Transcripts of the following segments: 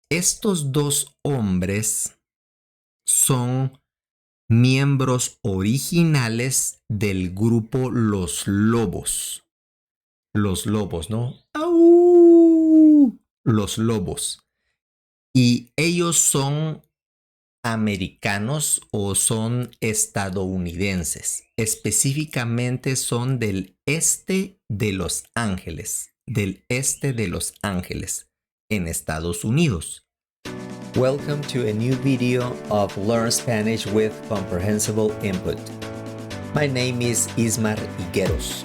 Estos dos hombres son miembros originales del grupo Los Lobos. Los Lobos, ¿no? ¡Au! Los Lobos. Y ellos son americanos o son estadounidenses. Específicamente son del este de Los Ángeles, del este de Los Ángeles, en Estados Unidos. Welcome to a new video of Learn Spanish with Comprehensible Input. My name is Ismar Higueros.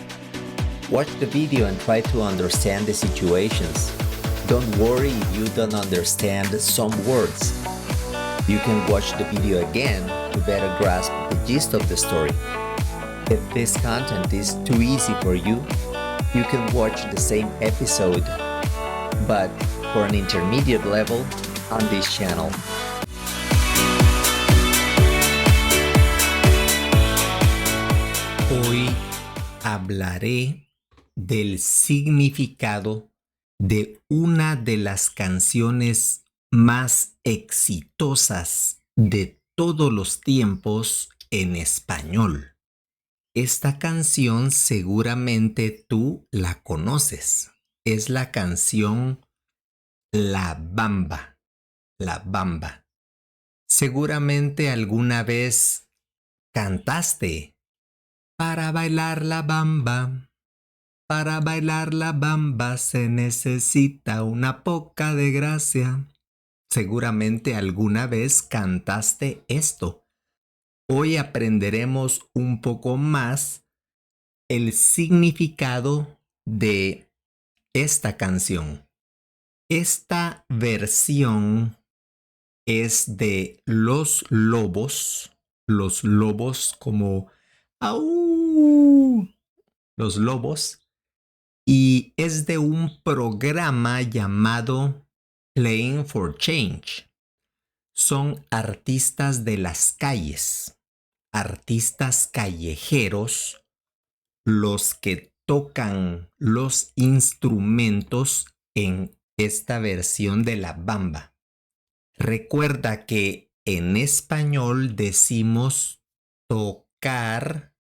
Watch the video and try to understand the situations. Don't worry if you don't understand some words. You can watch the video again to better grasp the gist of the story. If this content is too easy for you, you can watch the same episode, but for an intermediate level on this channel. Hoy hablaré del significado de una de las canciones más exitosas de todos los tiempos en español. Esta canción seguramente tú la conoces. Es la canción La Bamba. La Bamba. Seguramente alguna vez cantaste para bailar la bamba. Para bailar la bamba se necesita una poca de gracia. Seguramente alguna vez cantaste esto. Hoy aprenderemos un poco más el significado de esta canción. Esta versión es de Los Lobos como ¡au! Los Lobos, y es de un programa llamado Playing for Change. Son artistas de las calles, artistas callejeros, los que tocan los instrumentos en esta versión de la bamba. Recuerda que en español decimos tocar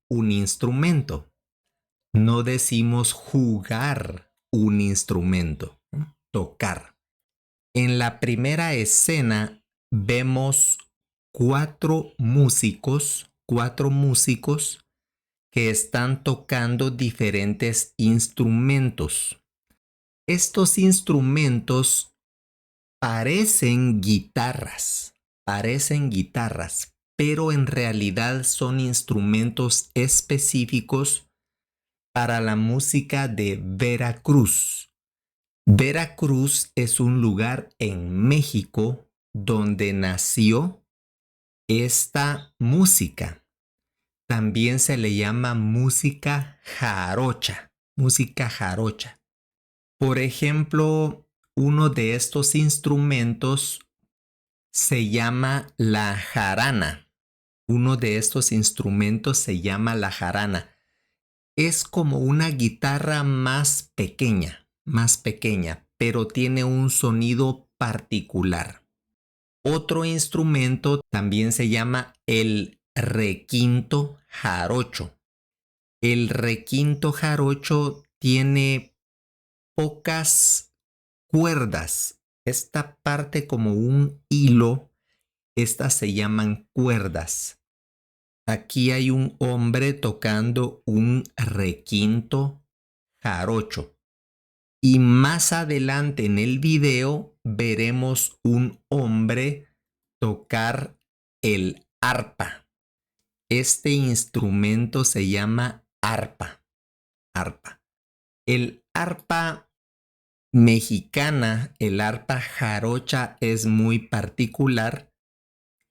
un instrumento. No decimos jugar un instrumento, ¿no? Tocar. En la primera escena vemos cuatro músicos que están tocando diferentes instrumentos. Estos instrumentos parecen guitarras, pero en realidad son instrumentos específicos para la música de Veracruz. Veracruz es un lugar en México donde nació esta música. También se le llama música jarocha. Por ejemplo, uno de estos instrumentos se llama la jarana. Es como una guitarra más pequeña, pero tiene un sonido particular. Otro instrumento también se llama el requinto jarocho. El requinto jarocho tiene pocas cuerdas. Esta parte como un hilo, estas se llaman cuerdas. Aquí hay un hombre tocando un requinto jarocho. Y más adelante en el video veremos un hombre tocar el arpa. Este instrumento se llama arpa. El arpa mexicana, el arpa jarocha, es muy particular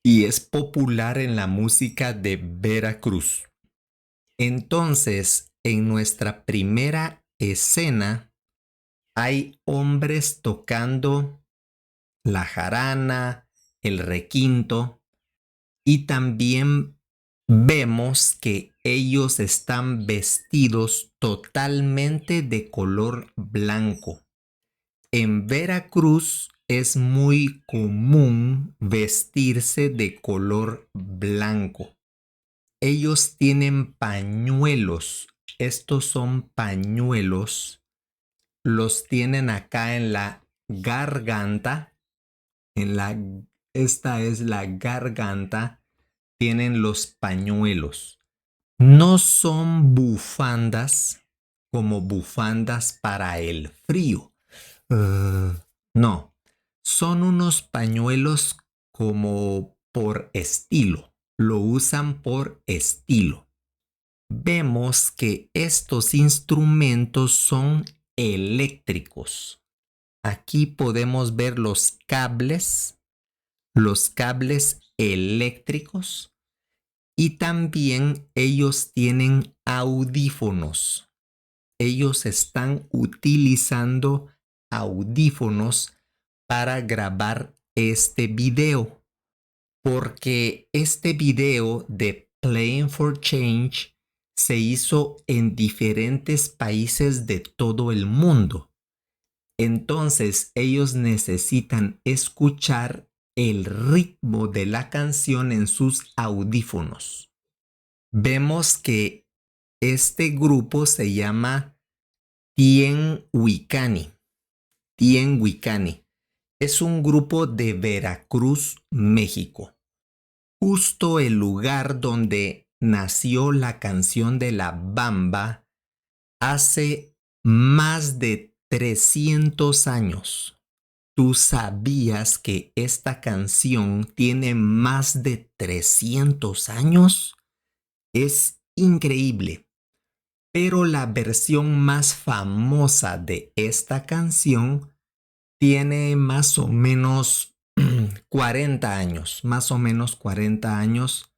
y es popular en la música de Veracruz. Entonces, en nuestra primera escena hay hombres tocando la jarana, el requinto, y también vemos que ellos están vestidos totalmente de color blanco. En Veracruz es muy común vestirse de color blanco. Ellos tienen pañuelos. Estos son pañuelos. Los tienen acá en la garganta. Esta es la garganta. Tienen los pañuelos. No son bufandas como bufandas para el frío. No, son unos pañuelos como por estilo. Lo usan por estilo. Vemos que estos instrumentos son eléctricos. Aquí podemos ver los cables eléctricos y también ellos tienen audífonos. Ellos están utilizando audífonos para grabar este video, porque este video de Playing for Change se hizo en diferentes países de todo el mundo. Entonces ellos necesitan escuchar el ritmo de la canción en sus audífonos. Vemos que este grupo se llama Tien Huicani. Tien Huicani. Es un grupo de Veracruz, México. Justo el lugar donde nació la canción de La Bamba hace más de 300 años. ¿Tú sabías que esta canción tiene más de 300 años? Es increíble. Pero la versión más famosa de esta canción tiene más o menos 40 años, más o menos 40 años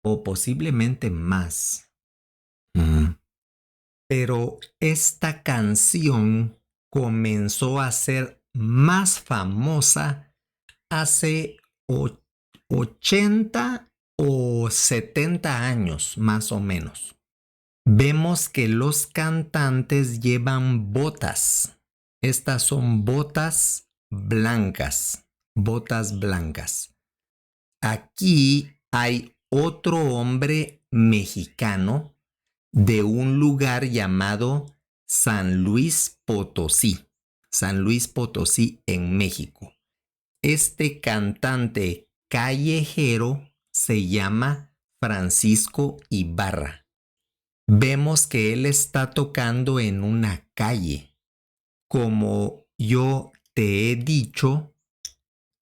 o posiblemente más. Pero esta canción comenzó a ser más famosa hace 80 o 70 años, más o menos. Vemos que los cantantes llevan botas. Estas son botas blancas. Botas blancas. Aquí hay otro hombre mexicano de un lugar llamado San Luis Potosí. San Luis Potosí en México. Este cantante callejero se llama Francisco Ibarra. Vemos que él está tocando en una calle. Como yo te he dicho,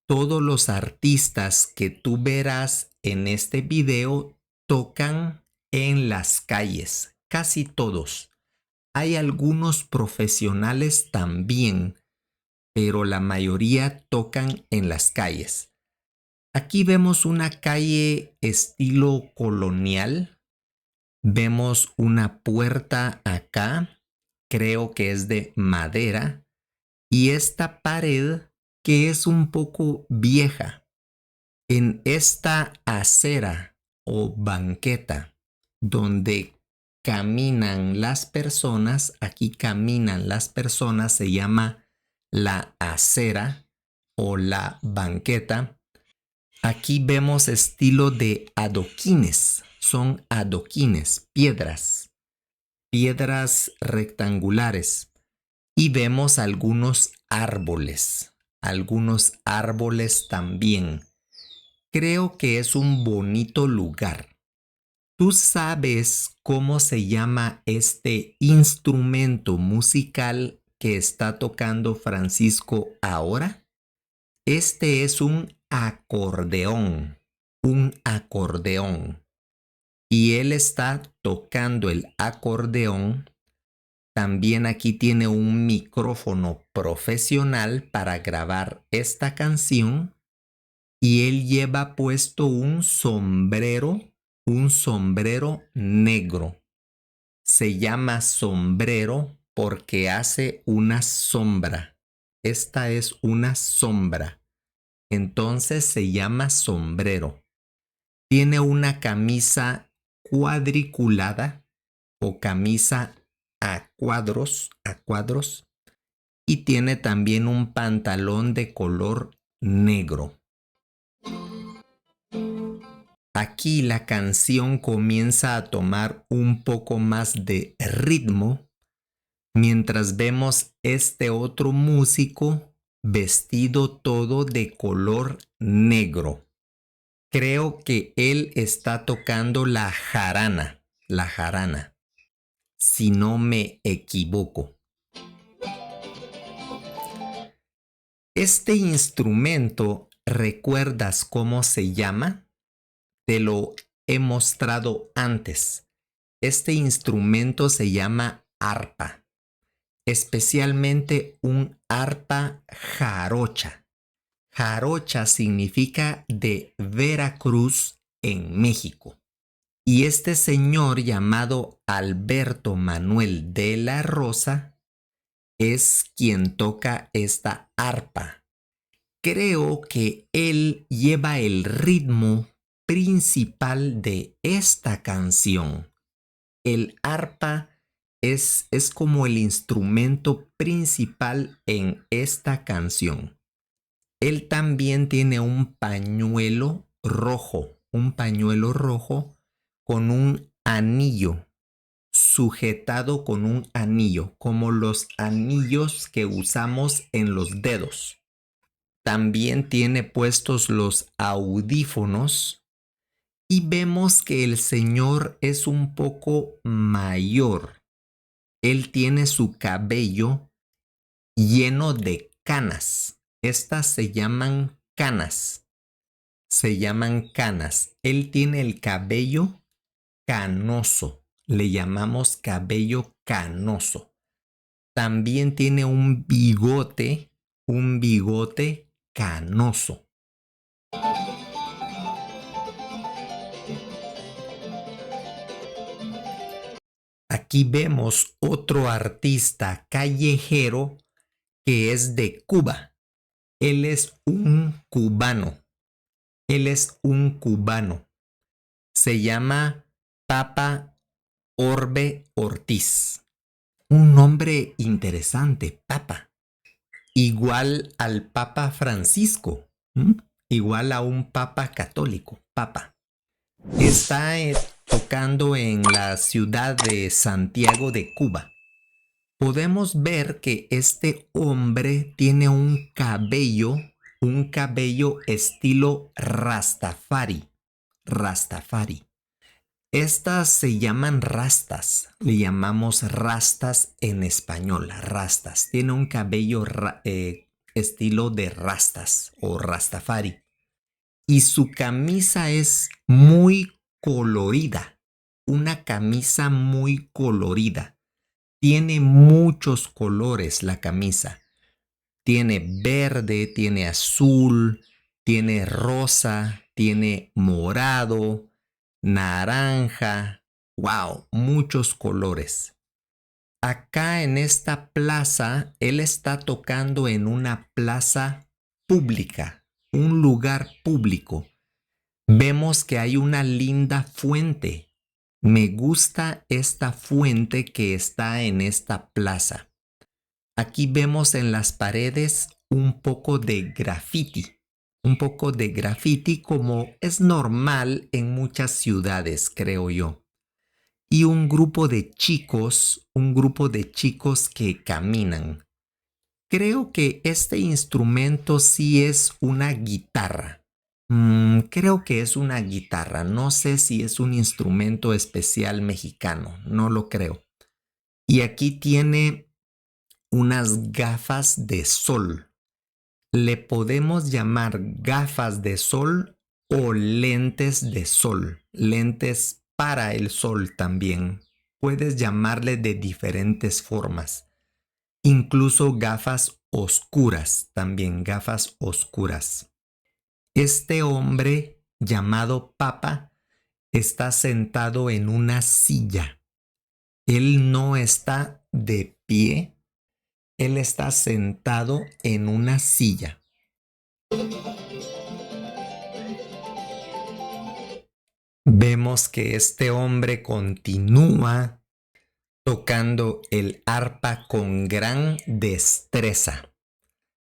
todos los artistas que tú verás en este video tocan en las calles, casi todos. Hay algunos profesionales también, pero la mayoría tocan en las calles. Aquí vemos una calle estilo colonial. Vemos una puerta acá, creo que es de madera, y esta pared que es un poco vieja. En esta acera o banqueta donde caminan las personas, aquí caminan las personas, se llama la acera o la banqueta. Aquí vemos estilo de adoquines. Son adoquines, piedras rectangulares. Y vemos algunos árboles también. Creo que es un bonito lugar. ¿Tú sabes cómo se llama este instrumento musical que está tocando Francisco ahora? Este es un acordeón. Un acordeón. Y él está tocando el acordeón. También aquí tiene un micrófono profesional para grabar esta canción. Y él lleva puesto un sombrero negro. Se llama sombrero porque hace una sombra. Esta es una sombra. Entonces se llama sombrero. Tiene una camisa cuadriculada o camisa a cuadros y tiene también un pantalón de color negro. Aquí la canción comienza a tomar un poco más de ritmo mientras vemos este otro músico vestido todo de color negro. Creo que él está tocando la jarana, si no me equivoco. Este instrumento, ¿recuerdas cómo se llama? Te lo he mostrado antes. Este instrumento se llama arpa, especialmente un arpa jarocha. Jarocha significa de Veracruz en México. Y este señor llamado Alberto Manuel de la Rosa es quien toca esta arpa. Creo que él lleva el ritmo principal de esta canción. El arpa es como el instrumento principal en esta canción. Él también tiene un pañuelo rojo con un anillo, sujetado con un anillo, como los anillos que usamos en los dedos. También tiene puestos los audífonos y vemos que el señor es un poco mayor. Él tiene su cabello lleno de canas. Estas se llaman canas. Él tiene el cabello canoso. Le llamamos cabello canoso. También tiene un bigote canoso. Aquí vemos otro artista callejero que es de Cuba. Él es un cubano. Se llama Papa Orbe Ortiz. Un nombre interesante, Papa. Igual al Papa Francisco. Igual a un Papa católico, Papa. Está tocando en la ciudad de Santiago de Cuba. Podemos ver que este hombre tiene un cabello estilo Rastafari. Estas se llaman rastas, le llamamos rastas en español, rastas. Tiene un cabello estilo de rastas o Rastafari. Y su camisa es muy colorida, una camisa muy colorida. Tiene muchos colores la camisa. Tiene verde, tiene azul, tiene rosa, tiene morado, naranja. ¡Wow! Muchos colores. Acá en esta plaza, él está tocando en una plaza pública, un lugar público. Vemos que hay una linda fuente. Me gusta esta fuente que está en esta plaza. Aquí vemos en las paredes un poco de graffiti como es normal en muchas ciudades, creo yo. Y un grupo de chicos que caminan. Creo que este instrumento sí es una guitarra. Creo que es una guitarra. No sé si es un instrumento especial mexicano. No lo creo. Y aquí tiene unas gafas de sol. Le podemos llamar gafas de sol o lentes de sol. Lentes para el sol también. Puedes llamarle de diferentes formas. Incluso gafas oscuras, también gafas oscuras. Este hombre llamado Papa está sentado en una silla. Él no está de pie, él está sentado en una silla. Vemos que este hombre continúa tocando el arpa con gran destreza.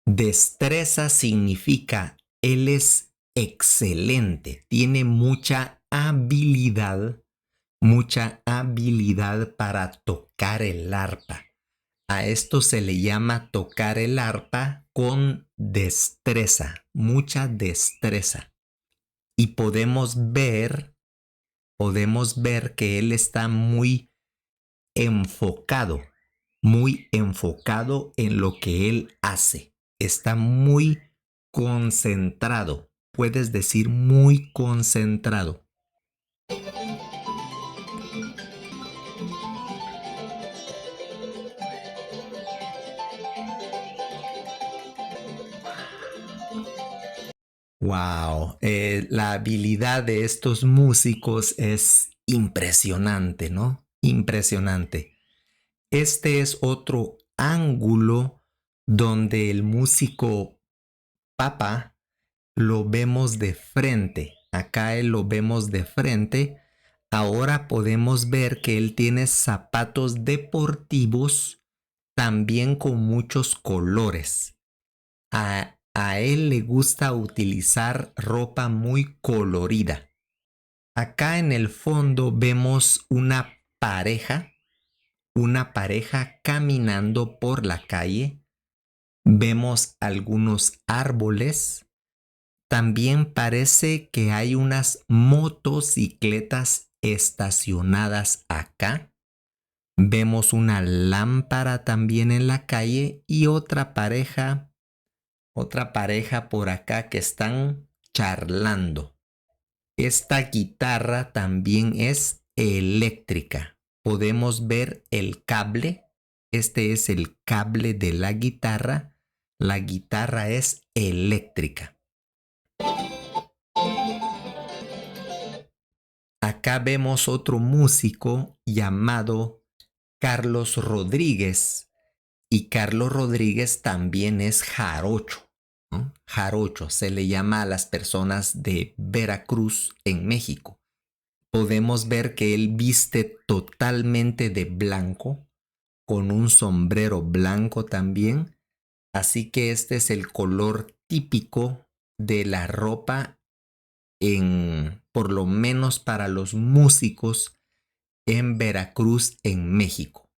Destreza significa él es excelente, tiene mucha habilidad para tocar el arpa. A esto se le llama tocar el arpa con destreza, mucha destreza. Y podemos ver que él está enfocado, muy enfocado en lo que él hace. Está muy concentrado. Puedes decir muy concentrado. Wow, la habilidad de estos músicos es impresionante, ¿no? Impresionante. Este es otro ángulo donde el músico Papa lo vemos de frente. Acá él lo vemos de frente. Ahora podemos ver que él tiene zapatos deportivos también con muchos colores. A él le gusta utilizar ropa muy colorida. Acá en el fondo vemos una pareja caminando por la calle. Vemos algunos árboles. También parece que hay unas motocicletas estacionadas acá. Vemos una lámpara también en la calle y otra pareja por acá que están charlando. Esta guitarra también es eléctrica. Podemos ver el cable. Este es el cable de la guitarra. La guitarra es eléctrica. Acá vemos otro músico llamado Carlos Rodríguez. Y Carlos Rodríguez también es jarocho, ¿no? Jarocho se le llama a las personas de Veracruz en México. Podemos ver que él viste totalmente de blanco, con un sombrero blanco también. Así que este es el color típico de la ropa por lo menos para los músicos en Veracruz, en México.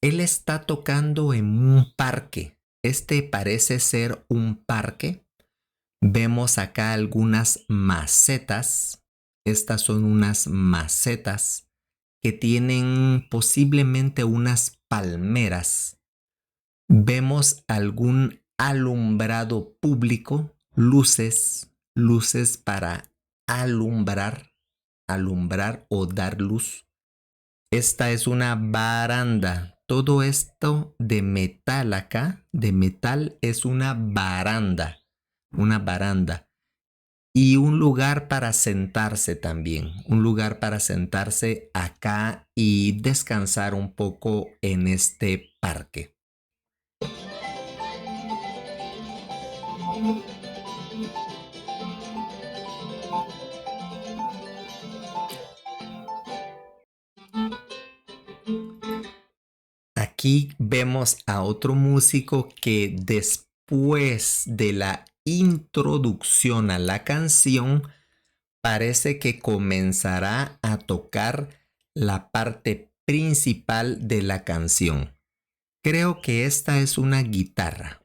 Él está tocando en un parque. Este parece ser un parque. Vemos acá algunas macetas. Estas son unas macetas que tienen posiblemente unas palmeras. Vemos algún alumbrado público, luces para alumbrar o dar luz. Esta es una baranda. Todo esto de metal acá, de metal, es una baranda. Y un lugar para sentarse también, un lugar para sentarse acá y descansar un poco en este parque. Aquí vemos a otro músico que después de la introducción a la canción parece que comenzará a tocar la parte principal de la canción. Creo que esta es una guitarra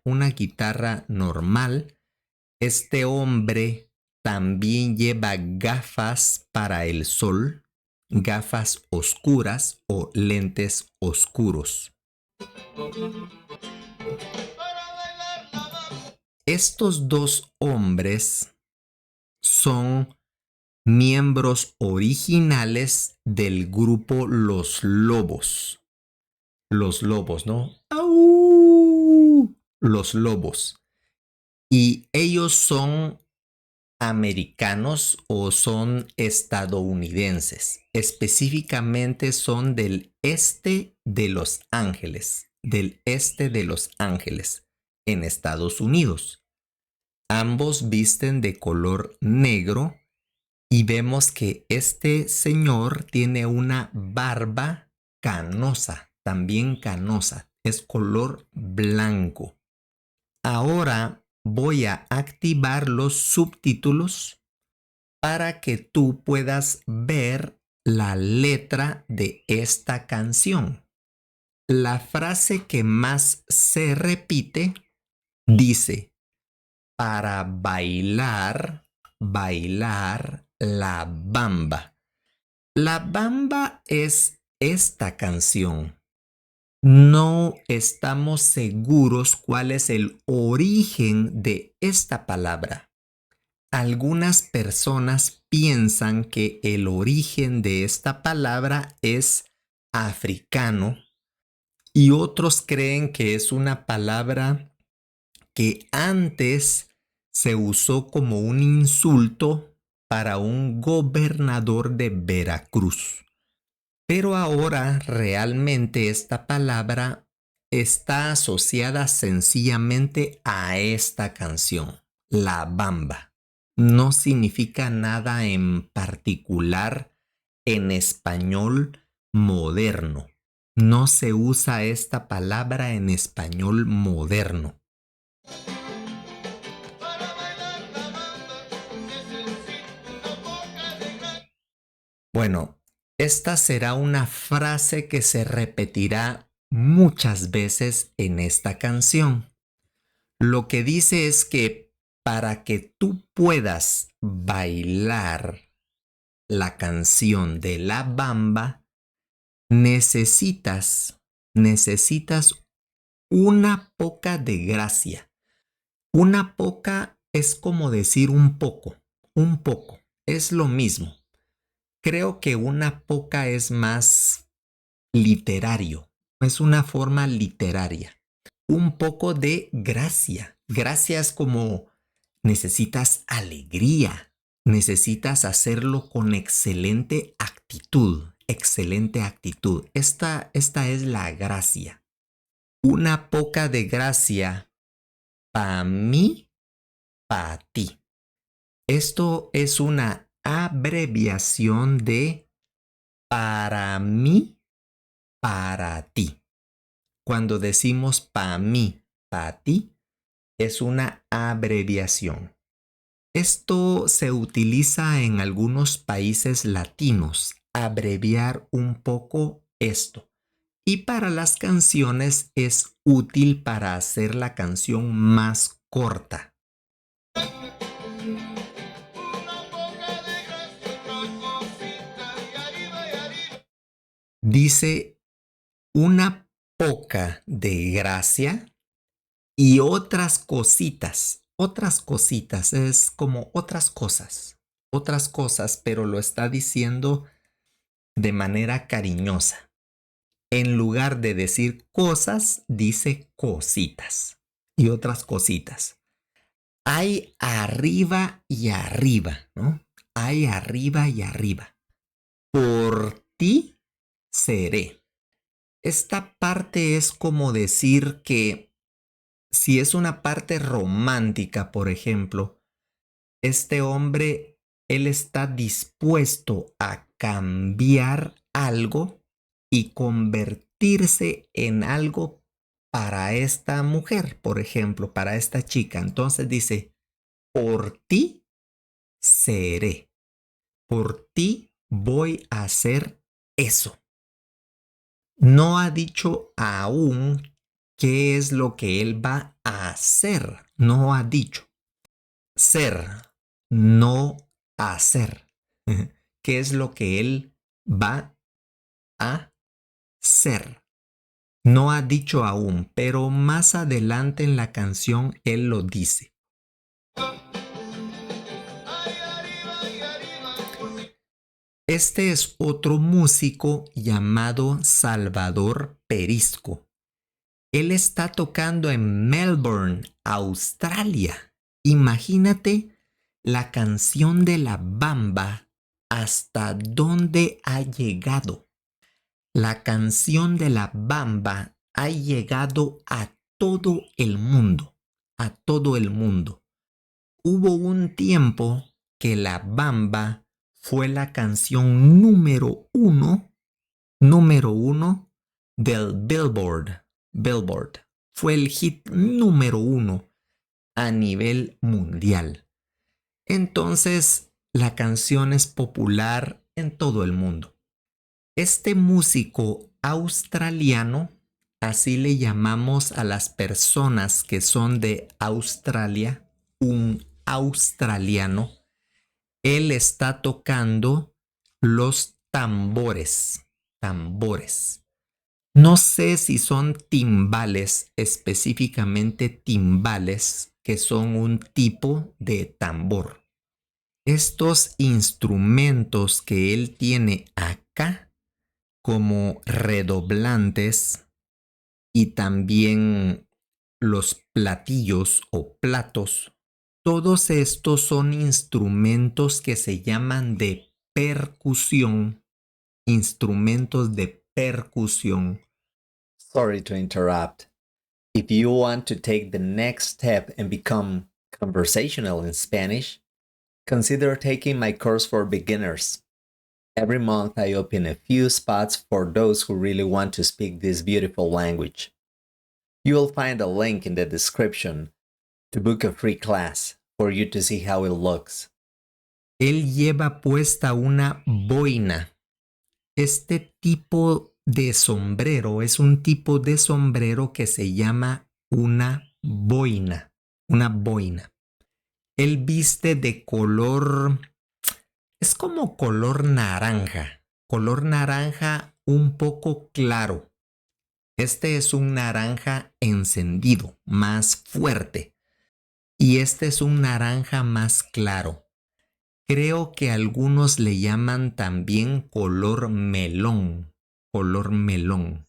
normal. Este hombre también lleva gafas para el sol, gafas oscuras o lentes oscuros. Estos dos hombres son miembros originales del grupo Los Lobos. Los Lobos, ¿no? ¡Au! Los Lobos. Y ellos son americanos o son estadounidenses. Específicamente son del este de Los Ángeles, en Estados Unidos. Ambos visten de color negro y vemos que este señor tiene una barba canosa, también canosa, es color blanco. Ahora voy a activar los subtítulos para que tú puedas ver la letra de esta canción. La frase que más se repite dice, para bailar, bailar la bamba. La bamba es esta canción. No estamos seguros cuál es el origen de esta palabra. Algunas personas piensan que el origen de esta palabra es africano y otros creen que es una palabra que antes se usó como un insulto para un gobernador de Veracruz. Pero ahora realmente esta palabra está asociada sencillamente a esta canción, La Bamba. No significa nada en particular en español moderno. No se usa esta palabra en español moderno. Bueno, esta será una frase que se repetirá muchas veces en esta canción. Lo que dice es que para que tú puedas bailar la canción de La Bamba, necesitas una poca de gracia. Una poca es como decir un poco, es lo mismo. Creo que una poca es más literario, es una forma literaria. Un poco de gracia. Gracia es como necesitas alegría, necesitas hacerlo con excelente actitud, excelente actitud. Esta es la gracia. Una poca de gracia para mí, para ti. Esto es una abreviación de para mí, para ti. Cuando decimos para mí, para ti, es una abreviación. Esto se utiliza en algunos países latinos, abreviar un poco esto. Y para las canciones es útil para hacer la canción más corta. Dice una poca de gracia y otras cositas, es como otras cosas, pero lo está diciendo de manera cariñosa. En lugar de decir cosas, dice cositas y otras cositas. Hay arriba y arriba, ¿no? Hay arriba y arriba. Por ti seré. Esta parte es como decir que si es una parte romántica, por ejemplo, este hombre, él está dispuesto a cambiar algo y convertirse en algo para esta mujer, por ejemplo, para esta chica. Entonces dice, por ti seré, por ti voy a hacer eso. No ha dicho aún qué es lo que él va a hacer. No ha dicho. Ser, no hacer. ¿Qué es lo que él va a ser? No ha dicho aún, pero más adelante en la canción él lo dice. Este es otro músico llamado Salvador Perisco. Él está tocando en Melbourne, Australia. Imagínate la canción de La Bamba hasta dónde ha llegado. La canción de La Bamba ha llegado a todo el mundo, a todo el mundo. Hubo un tiempo que La Bamba fue la canción número uno del Billboard. Fue el hit número uno a nivel mundial. Entonces, la canción es popular en todo el mundo. Este músico australiano, así le llamamos a las personas que son de Australia, un australiano, él está tocando los tambores. No sé si son timbales, específicamente timbales, que son un tipo de tambor. Estos instrumentos que él tiene acá, como redoblantes y también los platillos o platos, todos estos son instrumentos que se llaman de percusión, instrumentos de percusión. Sorry to interrupt. If you want to take the next step and become conversational in Spanish, consider taking my course for beginners. Every month I open a few spots for those who really want to speak this beautiful language. You will find a link in the description to book a free class for you to see how it looks. Él lleva puesta una boina. Este tipo de sombrero es un tipo de sombrero que se llama una boina. Una boina. Él viste de color, es como color naranja un poco claro. Este es un naranja encendido, más fuerte. Y este es un naranja más claro. Creo que algunos le llaman también color melón. Color melón.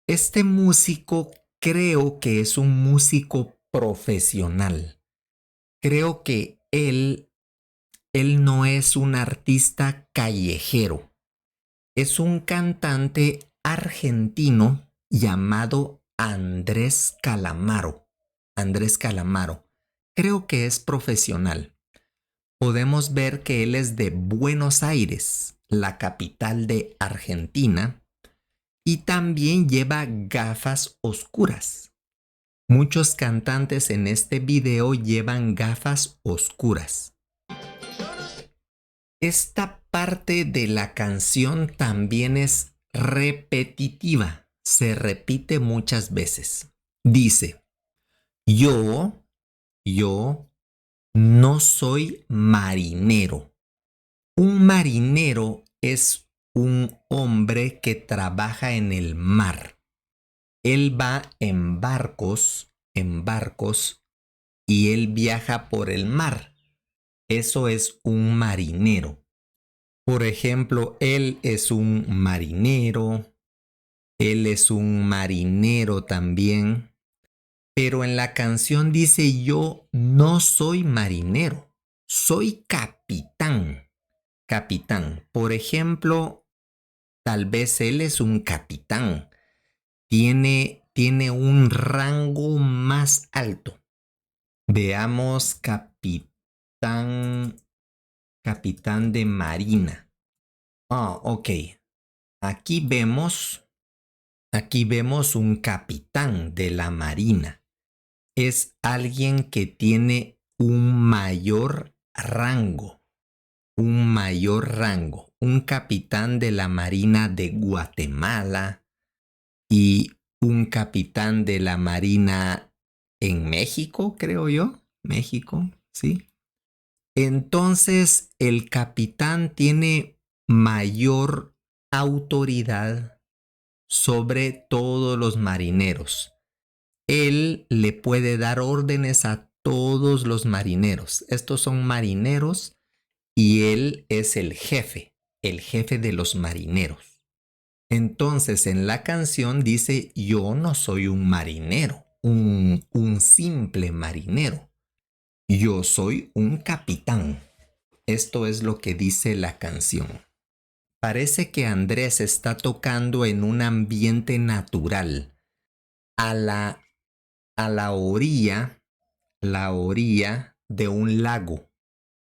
Este músico creo que es un músico profesional. Creo que él no es un artista callejero. Es un cantante argentino llamado Andrés Calamaro. Andrés Calamaro. Creo que es profesional. Podemos ver que él es de Buenos Aires, la capital de Argentina, y también lleva gafas oscuras. Muchos cantantes en este video llevan gafas oscuras. Esta parte de la canción también es repetitiva, se repite muchas veces. Dice, yo no soy marinero. Un marinero es un hombre que trabaja en el mar. Él va en barcos, y él viaja por el mar. Eso es un marinero. Por ejemplo, él es un marinero también, pero en la canción dice yo no soy marinero, soy capitán. Por ejemplo, tal vez él es un capitán, tiene un rango más alto. Veamos capitán de marina. Ok. Aquí vemos un capitán de la marina. Es alguien que tiene un mayor rango. Un capitán de la marina de Guatemala y un capitán de la marina en México, creo yo. México, sí. Entonces, el capitán tiene mayor autoridad sobre todos los marineros. Él le puede dar órdenes a todos los marineros. Estos son marineros y él es el jefe de los marineros. Entonces, en la canción dice, yo no soy un marinero, un simple marinero. Yo soy un capitán. Esto es lo que dice la canción. Parece que Andrés está tocando en un ambiente natural. a la orilla de un lago,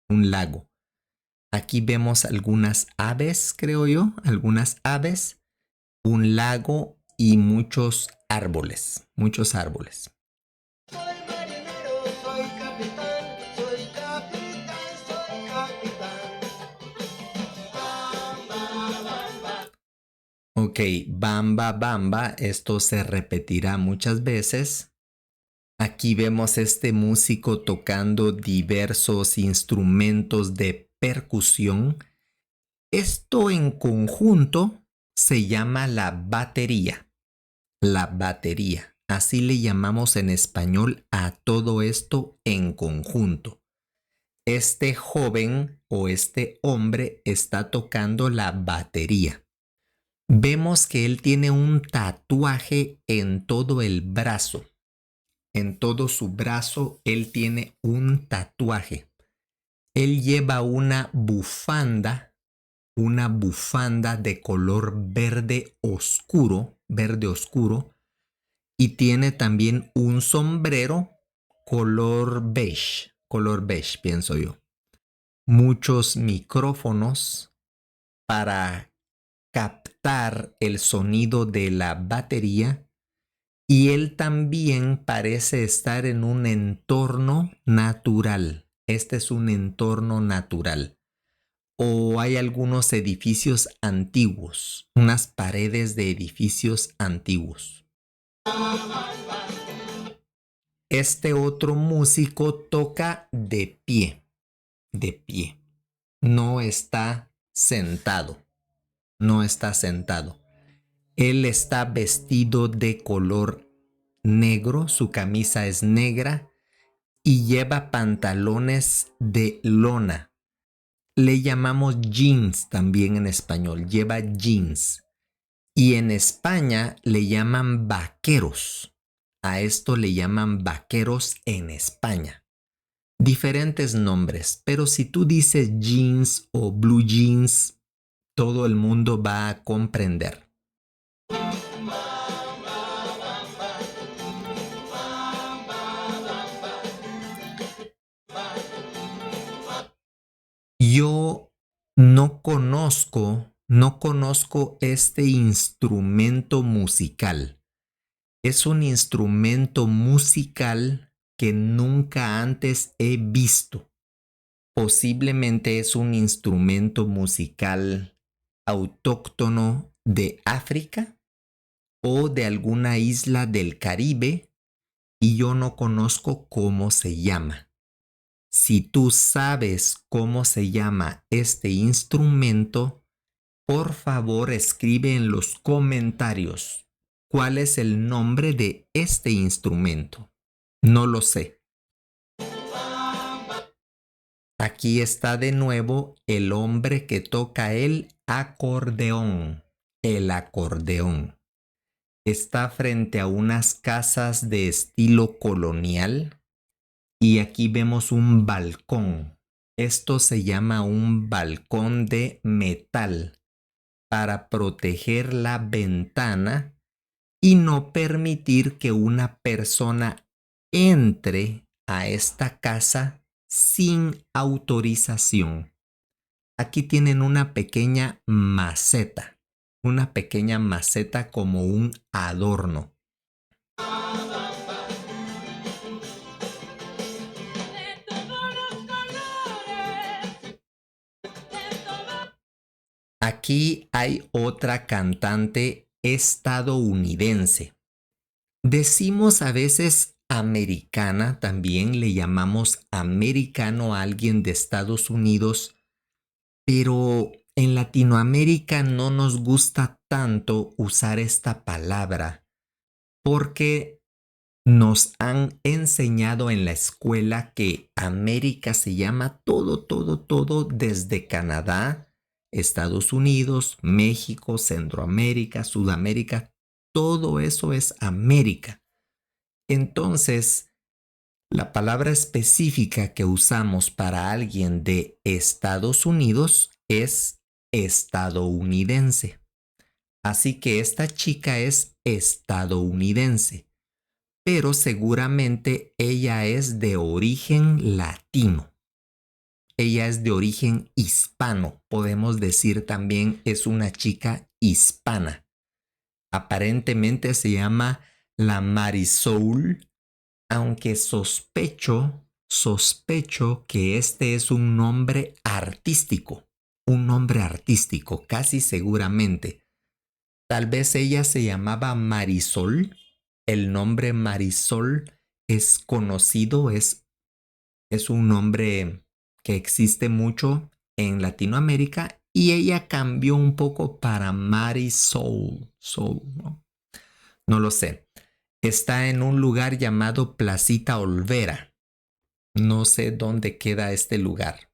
un lago. Aquí vemos algunas aves, creo yo, algunas aves, un lago y muchos árboles, muchos árboles. Soy marinero, soy capitán, soy capitán, soy capitán. Bamba, bamba. Ok, bamba, bamba, esto se repetirá muchas veces. Aquí vemos este músico tocando diversos instrumentos de percusión. Esto en conjunto se llama la batería. La batería. Así le llamamos en español a todo esto en conjunto. Este joven o este hombre está tocando la batería. Vemos que él tiene un tatuaje en todo el brazo. En todo su brazo él tiene un tatuaje. Él lleva una bufanda de color verde oscuro, y tiene también un sombrero color beige, pienso yo. Muchos micrófonos para captar el sonido de la batería, y él también parece estar en un entorno natural. Este es un entorno natural. O hay algunos edificios antiguos, unas paredes de edificios antiguos. Este otro músico toca de pie. No está sentado, no está sentado. Él está vestido de color negro, su camisa es negra y lleva pantalones de lona. Le llamamos jeans también en español, lleva jeans. Y en España le llaman vaqueros. A esto le llaman vaqueros en España. Diferentes nombres, pero si tú dices jeans o blue jeans, todo el mundo va a comprender. Yo no conozco este instrumento musical. Es un instrumento musical que nunca antes he visto. Posiblemente es un instrumento musical autóctono de África o de alguna isla del Caribe, y yo no conozco cómo se llama. Si tú sabes cómo se llama este instrumento, por favor escribe en los comentarios cuál es el nombre de este instrumento. No lo sé. Aquí está de nuevo el hombre que toca el acordeón. El acordeón. Está frente a unas casas de estilo colonial y aquí vemos un balcón. Esto se llama un balcón de metal para proteger la ventana y no permitir que una persona entre a esta casa sin autorización. Aquí tienen una pequeña maceta como un adorno. Aquí hay otra cantante estadounidense. Decimos a veces americana, también le llamamos americano a alguien de Estados Unidos, pero en Latinoamérica no nos gusta tanto usar esta palabra porque nos han enseñado en la escuela que América se llama todo desde Canadá, Estados Unidos, México, Centroamérica, Sudamérica, todo eso es América. Entonces, la palabra específica que usamos para alguien de Estados Unidos es estadounidense. Así que esta chica es estadounidense. pero seguramente ella es de origen latino. Ella es de origen hispano. Podemos decir también es una chica hispana. Aparentemente se llama la Marisol, aunque sospecho que este es un nombre artístico. Un nombre artístico, casi seguramente. Tal vez ella se llamaba Marisol. El nombre Marisol es conocido, es un nombre que existe mucho en Latinoamérica y ella cambió un poco para Marisol. ¿No? No lo sé. Está en un lugar llamado Placita Olvera. No sé dónde queda este lugar.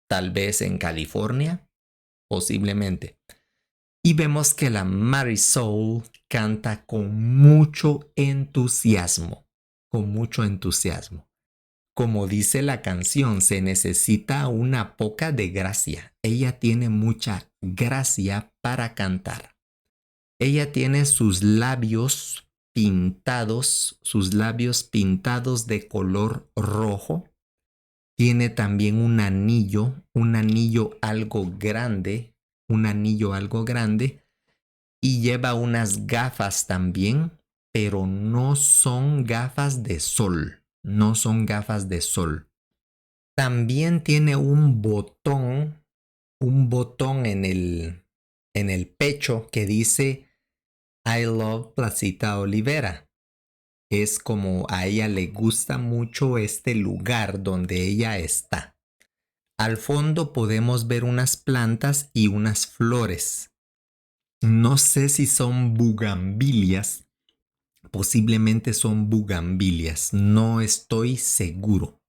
Tal vez en California, posiblemente. Y vemos que la Marisol canta con mucho entusiasmo, con mucho entusiasmo. Como dice la canción, se necesita una poca de gracia. Ella tiene mucha gracia para cantar. Ella tiene sus labios pintados de color rojo. Tiene también un anillo algo grande, y lleva unas gafas también, pero no son gafas de sol, no son gafas de sol. También tiene un botón en el pecho que dice I love Placita Olivera. Es como a ella le gusta mucho este lugar donde ella está. Al fondo podemos ver unas plantas y unas flores. No sé si son bugambilias. Posiblemente son bugambilias. No estoy seguro.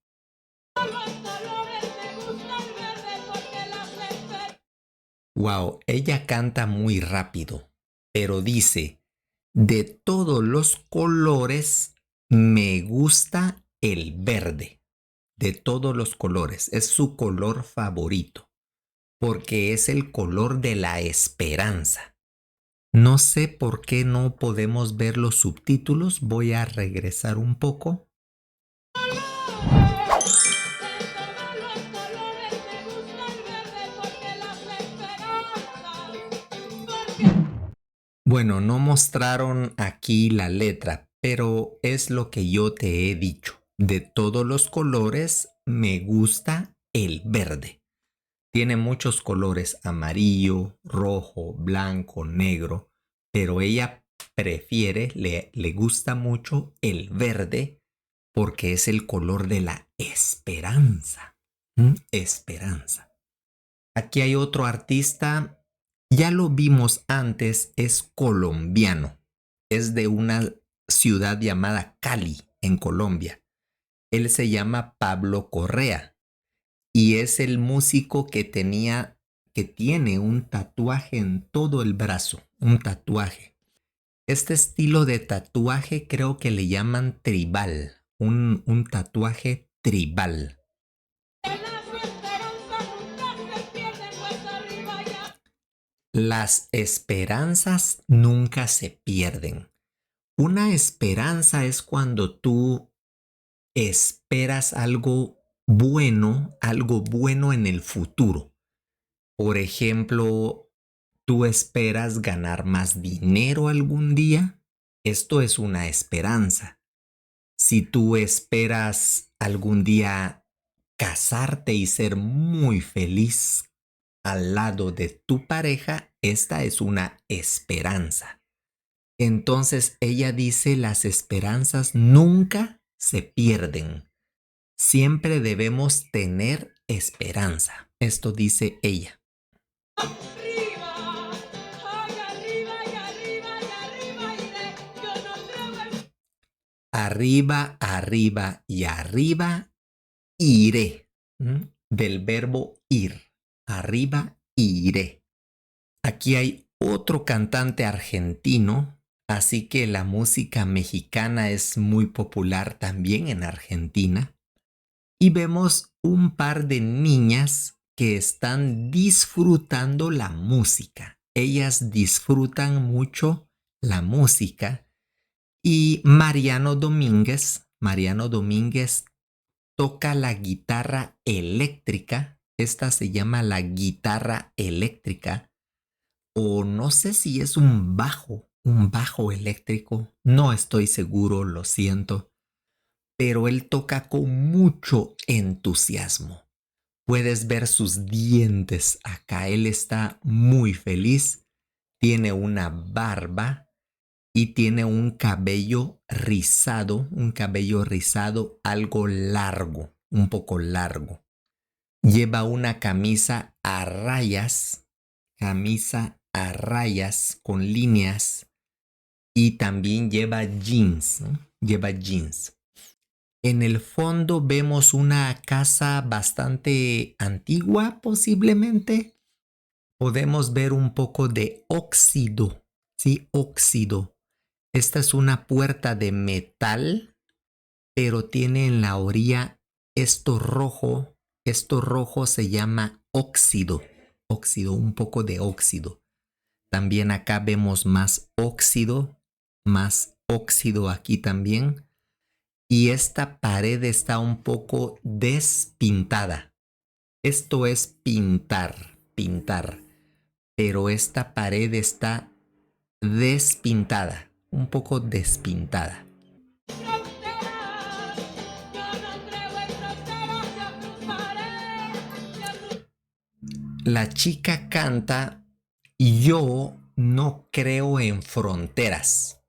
Wow, ella canta muy rápido, pero dice, de todos los colores me gusta el verde. De todos los colores, es su color favorito, porque es el color de la esperanza. No sé por qué no podemos ver los subtítulos. Voy a regresar un poco. Bueno, no mostraron aquí la letra, pero es lo que yo te he dicho. De todos los colores me gusta el verde. Tiene muchos colores: amarillo, rojo, blanco, negro, pero ella prefiere, le gusta mucho el verde porque es el color de la esperanza. Esperanza. Aquí hay otro artista, ya lo vimos antes, es colombiano. Es de una ciudad llamada Cali, en Colombia. Él se llama Pablo Correa y es el músico que tiene un tatuaje en todo el brazo, un tatuaje. Este estilo de tatuaje creo que le llaman tribal, un tatuaje tribal. Las esperanzas nunca se pierden. Una esperanza es cuando tú esperas algo bueno en el futuro. Por ejemplo, tú esperas ganar más dinero algún día. Esto es una esperanza. Si tú esperas algún día casarte y ser muy feliz al lado de tu pareja, esta es una esperanza. Entonces ella dice, las esperanzas nunca se pierden. Siempre debemos tener esperanza. Esto dice ella. Arriba, arriba y arriba iré. Del verbo ir. Arriba iré. Aquí hay otro cantante argentino, así que la música mexicana es muy popular también en Argentina. Y vemos un par de niñas que están disfrutando la música. Ellas disfrutan mucho la música Y Mariano Domínguez toca la guitarra eléctrica. Esta se llama la guitarra eléctrica. O no sé si es un bajo eléctrico. No estoy seguro, lo siento. Pero él toca con mucho entusiasmo. Puedes ver sus dientes acá. Él está muy feliz. Tiene una barba y tiene un cabello rizado algo largo, un poco largo. Lleva una camisa a rayas con líneas y también lleva jeans, ¿no? Lleva jeans. En el fondo vemos una casa bastante antigua, posiblemente. Podemos ver un poco de óxido, ¿sí? Óxido. Esta es una puerta de metal, pero tiene en la orilla esto rojo. Esto rojo se llama óxido. Óxido, un poco de óxido. También acá vemos más óxido aquí también. Y esta pared está un poco despintada. Esto es pintar. Pero esta pared está despintada, un poco despintada. Fronteras, yo no creo en fronteras, yo cruzaré. La chica canta, yo no creo en fronteras.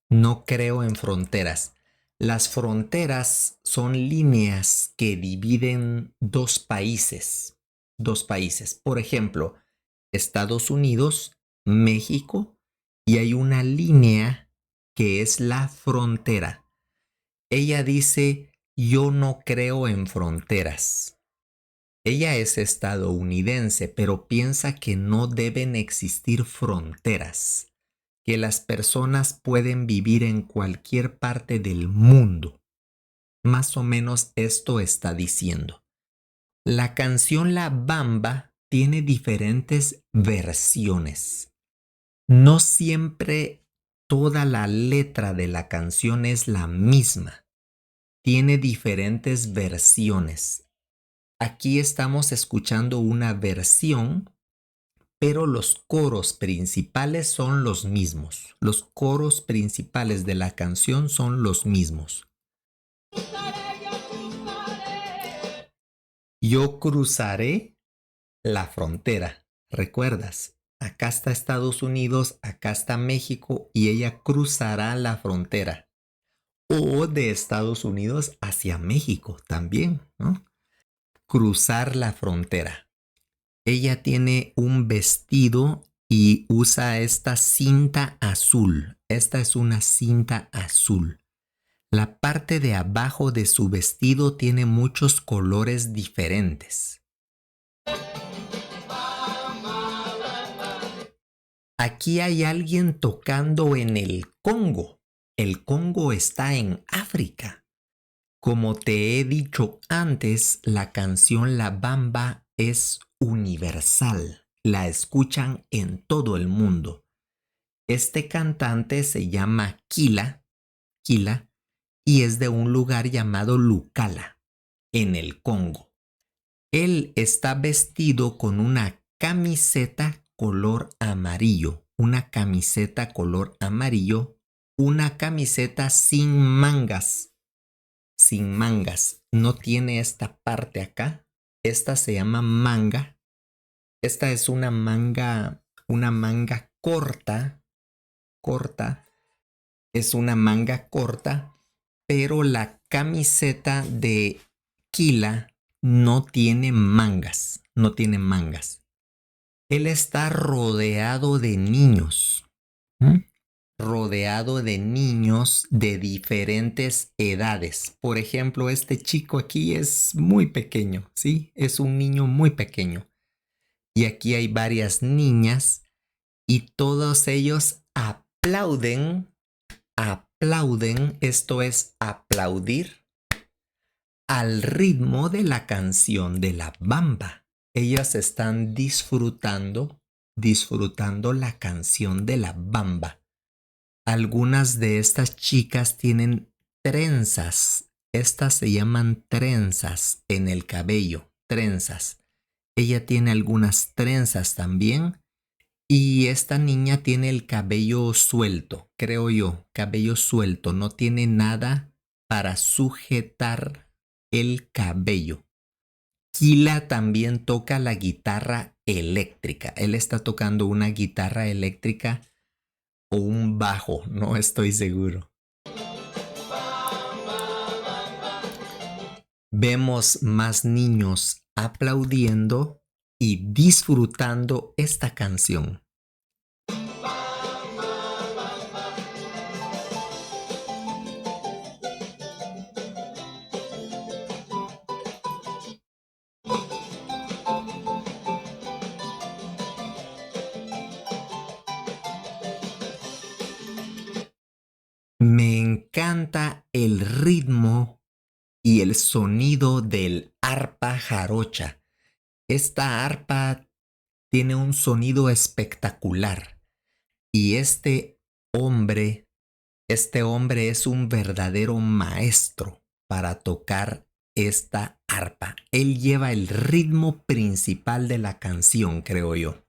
No creo en fronteras. Las fronteras son líneas que dividen dos países. Dos países. Por ejemplo, Estados Unidos, México, y hay una línea que es la frontera. Ella dice, yo no creo en fronteras. Ella es estadounidense, pero piensa que no deben existir fronteras, que las personas pueden vivir en cualquier parte del mundo. Más o menos esto está diciendo. La canción La Bamba tiene diferentes versiones. No siempre toda la letra de la canción es la misma. Tiene diferentes versiones. Aquí estamos escuchando una versión, pero los coros principales son los mismos. Los coros principales de la canción son los mismos. Cruzaré, yo cruzaré. Yo cruzaré la frontera. ¿Recuerdas? Acá está Estados Unidos, acá está México y ella cruzará la frontera. O de Estados Unidos hacia México también, ¿no? Cruzar la frontera. Ella tiene un vestido y usa esta cinta azul. Esta es una cinta azul. La parte de abajo de su vestido tiene muchos colores diferentes. Aquí hay alguien tocando en el Congo. El Congo está en África. Como te he dicho antes, la canción La Bamba es universal. La escuchan en todo el mundo. Este cantante se llama Kila, y es de un lugar llamado Lukala, en el Congo. Él está vestido con una camiseta color amarillo, una camiseta sin mangas, no tiene esta parte acá, esta se llama manga, esta es una manga corta, es una manga corta, pero la camiseta de Kila no tiene mangas. Él está rodeado de niños. Rodeado de niños de diferentes edades. Por ejemplo, este chico aquí es muy pequeño, ¿sí? Es un niño muy pequeño. Y aquí hay varias niñas y todos ellos aplauden, esto es aplaudir, al ritmo de la canción de La Bamba. Ellas están disfrutando la canción de La Bamba. Algunas de estas chicas tienen trenzas. Estas se llaman trenzas en el cabello, trenzas. Ella tiene algunas trenzas también. Y esta niña tiene el cabello suelto, creo yo, cabello suelto. No tiene nada para sujetar el cabello. Kila también toca la guitarra eléctrica. Él está tocando una guitarra eléctrica o un bajo, no estoy seguro. Vemos más niños aplaudiendo y disfrutando esta canción. Me encanta el ritmo y el sonido del arpa jarocha. Esta arpa tiene un sonido espectacular y este hombre es un verdadero maestro para tocar esta arpa. Él lleva el ritmo principal de la canción, creo yo.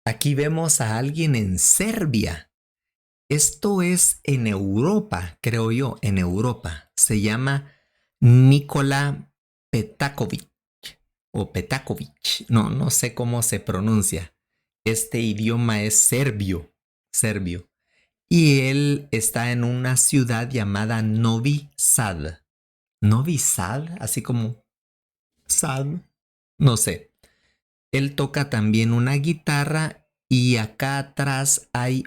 Aquí vemos a alguien en Serbia. Esto es en Europa, creo yo, en Europa. Se llama Nikola Petakovic o Petakovic. No sé cómo se pronuncia. Este idioma es serbio. Y él está en una ciudad llamada Novi Sad. Novi Sad, así como Sad, no sé. Él toca también una guitarra y acá atrás hay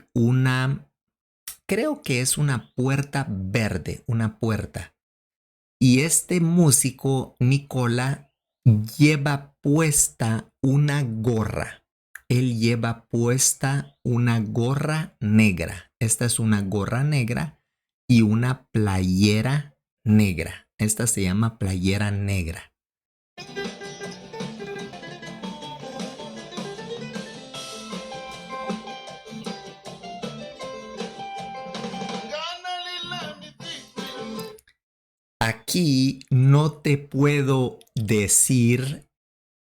creo que es una puerta verde, una puerta. Y este músico, Nicola, lleva puesta una gorra. Él lleva puesta una gorra negra. Esta es una gorra negra y una playera negra. Esta se llama playera negra. Aquí no te puedo decir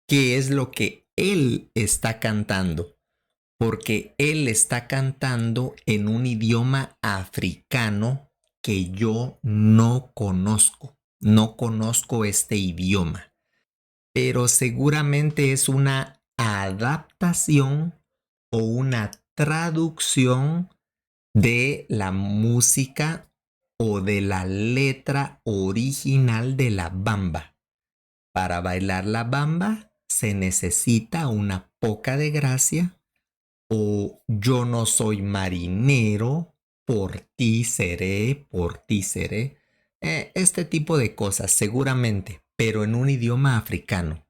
qué es lo que él está cantando, porque él está cantando en un idioma africano que yo no conozco. No conozco este idioma, pero seguramente es una adaptación o una traducción de la música o de la letra original de la bamba. Para bailar la bamba se necesita una poca de gracia o yo no soy marinero, por ti seré. Este tipo de cosas seguramente, pero en un idioma africano.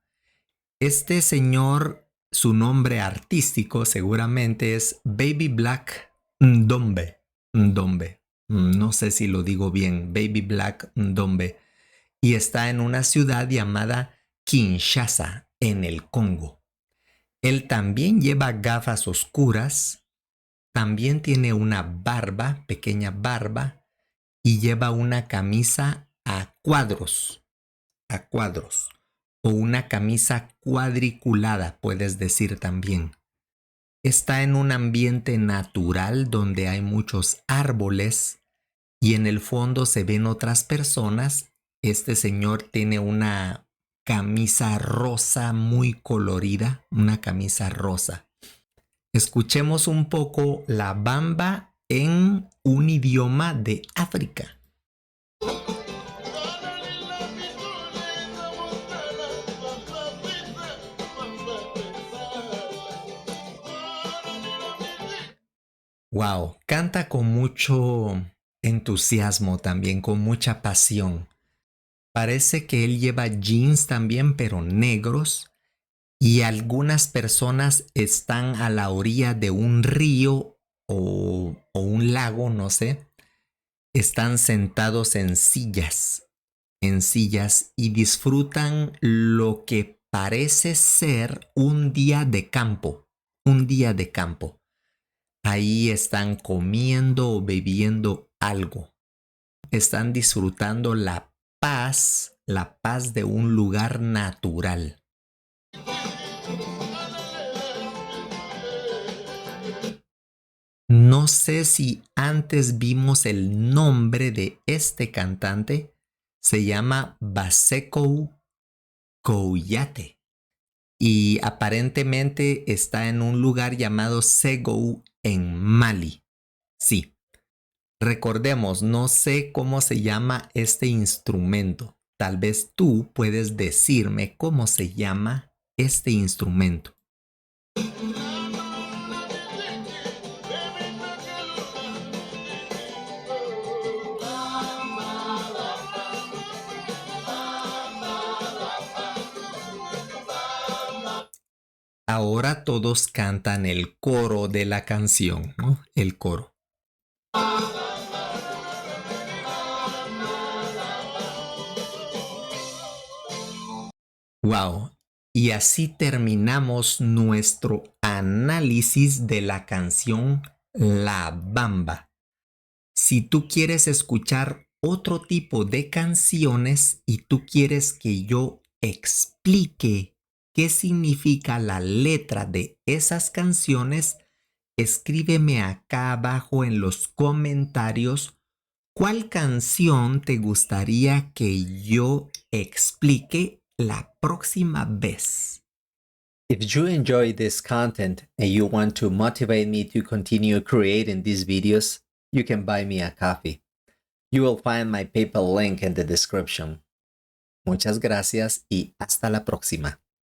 Este señor, su nombre artístico seguramente es Baby Black Ndombe. Ndombe. No sé si lo digo bien. Baby Black Ndombe. Y está en una ciudad llamada Kinshasa, en el Congo. Él también lleva gafas oscuras, también tiene una barba, pequeña barba, y lleva una camisa a cuadros, o una camisa cuadriculada, puedes decir también. Está en un ambiente natural donde hay muchos árboles y en el fondo se ven otras personas. Este señor tiene una camisa rosa muy colorida, una camisa rosa. Escuchemos un poco la bamba en un idioma de África. Wow, canta con mucho entusiasmo también, con mucha pasión. Parece que él lleva jeans también, pero negros, y algunas personas están a la orilla de un río o un lago, no sé, están sentados en sillas y disfrutan lo que parece ser un día de campo, un día de campo. Ahí están comiendo o bebiendo algo. Están disfrutando la paz de un lugar natural. No sé si antes vimos el nombre de este cantante. Se llama Basekou Kouyate y aparentemente está en un lugar llamado Ségou en Mali. Sí, recordemos, no sé cómo se llama este instrumento. Tal vez tú puedes decirme cómo se llama este instrumento. Ahora todos cantan el coro de la canción, ¿no? El coro. Wow. Y así terminamos nuestro análisis de la canción La Bamba. Si tú quieres escuchar otro tipo de canciones y tú quieres que yo explique qué significa la letra de esas canciones, escríbeme acá abajo en los comentarios cuál canción te gustaría que yo explique la próxima vez. If you enjoy this content and you want to motivate me to continue creating these videos, you can buy me a coffee. You will find my PayPal link in the description. Muchas gracias y hasta la próxima.